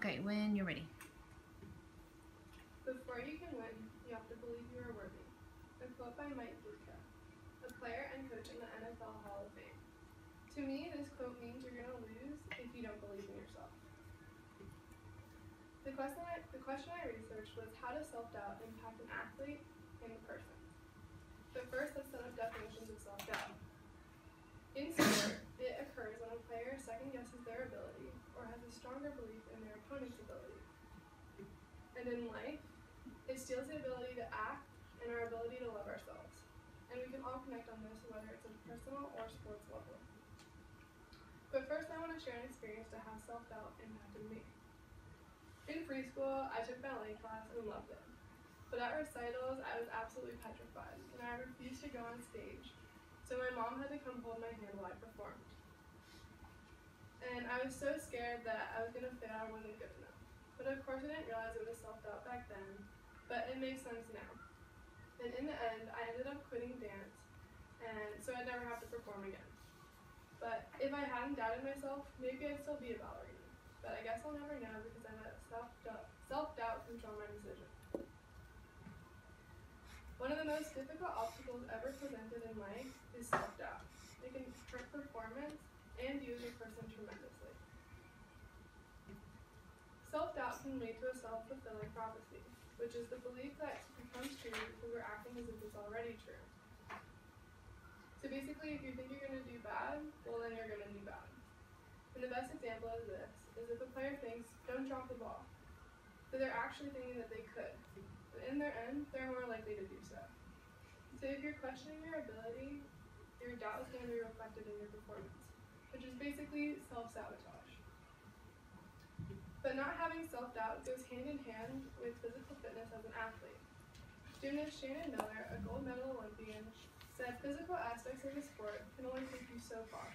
Okay, when you're ready. Before you can win, you have to believe you are worthy. A quote by Mike Ditka, a player and coach in the NFL Hall of Fame. To me, this quote means you're going to lose if you don't believe in yourself. The question I researched was how does self-doubt impact an athlete and a person? But first, let's set up definitions of self-doubt. In sport, it occurs when a player second-guesses their ability or has a stronger belief in their opponent's ability. And in life, it steals the ability to act and our ability to love ourselves. And we can all connect on this, whether it's a personal or sports level. But first, I want to share an experience to how self-doubt impacted me. In preschool, I took ballet class and loved it. But at recitals, I was absolutely petrified, and I refused to go on stage. So my mom had to come hold my hand while I performed. And I was so scared that I was going to fail or wasn't good enough. But of course, I didn't realize it was self-doubt back then, but it makes sense now. And in the end, I ended up quitting dance, and so I'd never have to perform again. But if I hadn't doubted myself, maybe I'd still be a ballerina. But I guess I'll never know because I let self-doubt control my decision. One of the most difficult obstacles ever presented in life is self-doubt. It can hurt performance and you as a person tremendously. Self-doubt can lead to a self-fulfilling prophecy, which is the belief that becomes true because we're acting as if it's already true. So basically, if you think you're going to do bad, well then you're going to do bad. And the best example of this is if a player thinks, don't drop the ball, but they're actually thinking that they could. But in their end, they're more likely to do so. So if you're questioning your ability, your doubt is going to be reflected in your performance, which is basically self-sabotage. But not having self-doubt goes hand in hand with physical fitness as an athlete. Gymnast Shannon Miller, a gold medal Olympian, said physical aspects of the sport can only take you so far.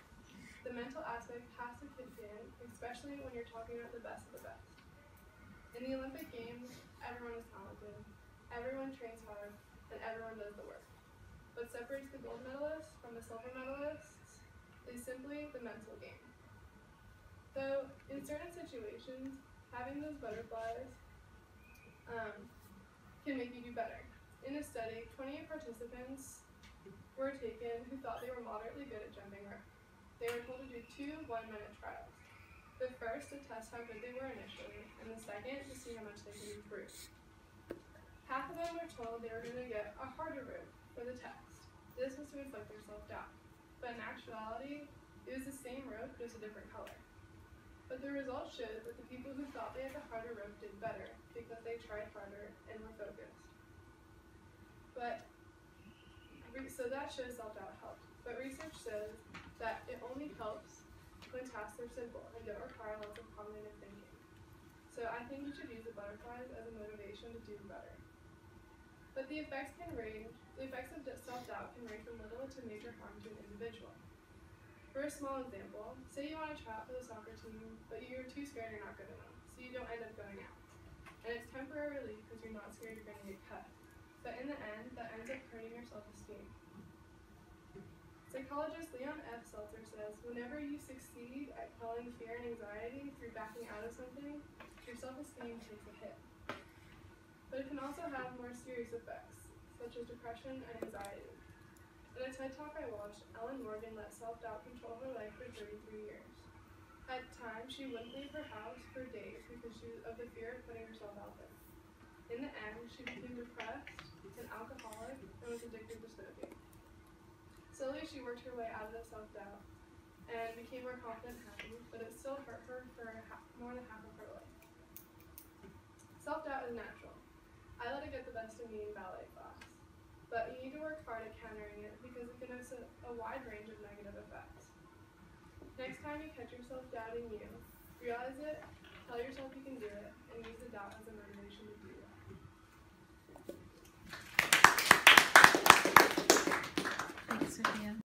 The mental aspect has to kick in, especially when you're talking about the best of the best. In the Olympic Games, everyone is talented, everyone trains hard, and everyone does the work. What separates the gold medalists from the silver medalists is simply the mental game. Though, in certain situations, having those butterflies can make you do better. In a study, 28 participants were taken who thought they were moderately good at jumping rope. They were told to do 2 one-minute trials. The first to test how good they were initially, and the second to see how much they could improve. Half of them were told they were going to get a harder rope for the test. This was to inflict their self-doubt. But in actuality, it was the same rope, just a different color. But the results showed that the people who thought they had the harder rope did better because they tried harder and were focused. So that shows self-doubt helped. But research shows that it only helps when tasks are simple and don't require lots of cognitive thinking. So I think you should use the butterflies as a motivation to do better. But the effects of self-doubt can range from little to major harm to an individual. For a small example, say you want to try out for the soccer team, but you're too scared you're not good enough, so you don't end up going out. And it's temporary relief because you're not scared you're going to get cut. But in the end, that ends up hurting your self-esteem. Psychologist Leon F. Seltzer says, whenever you succeed at quelling fear and anxiety through backing out of something, your self-esteem takes a hit. But it can also have more serious effects, such as depression and anxiety. In a TED Talk I watched, Ellen Morgan let self-doubt control her life for 33 years. At times, she wouldn't leave her house for days because of the fear of putting herself out there. In the end, she became depressed, an alcoholic, and was addicted to smoking. Slowly, she worked her way out of the self-doubt and became more confident and happy, but it still hurt her for more than half of her life. Self-doubt is natural. I let it get the best of me in ballet class. But you need to work hard at countering it because it can have a wide range of negative effects. Next time you catch yourself doubting you, realize it, tell yourself you can do it, and use the doubt as a motivation.